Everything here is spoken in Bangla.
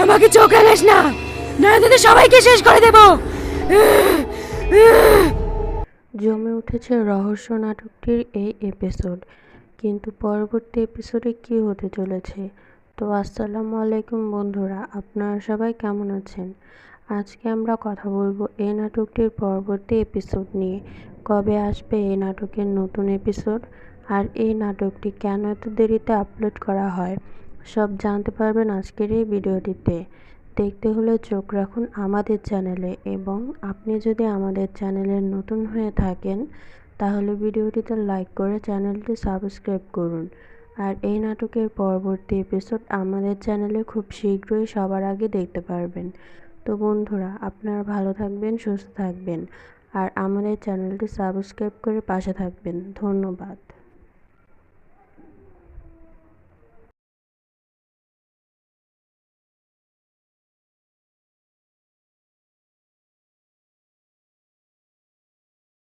আমাকে চোখ রাখিস না, নয়তো তোদের সবাইকে শেষ করে দেব। জমে উঠেছে রহস্য নাটকটির এই এপিসোড, কিন্তু পরবর্তী এপিসোডে কী হতে চলেছে? তো আসসালামু আলাইকুম বন্ধুরা, আপনারা সবাই কেমন আছেন? আজকে আমরা কথা বলবো এই নাটকটির পরবর্তী এপিসোড নিয়ে। কবে আসবে এই নাটকের নতুন এপিসোড, আর এই নাটকটি কেন এত দেরিতে আপলোড করা হয়, সব জানতে পারবেন আজকের এই ভিডিওটিতে। দেখতে হলে চোখ রাখুন আমাদের চ্যানেলে, এবং আপনি যদি আমাদের চ্যানেলে নতুন হয়ে থাকেন তাহলে ভিডিওটিতে লাইক করে চ্যানেলটি সাবস্ক্রাইব করুন। আর এই নাটকের পরবর্তী এপিসোড আমাদের চ্যানেলে খুব শীঘ্রই সবার আগে দেখতে পারবেন। তো বন্ধুরা, আপনারা ভালো থাকবেন, সুস্থ থাকবেন, আর আমাদের চ্যানেলটি সাবস্ক্রাইব করে পাশে থাকবেন। ধন্যবাদ।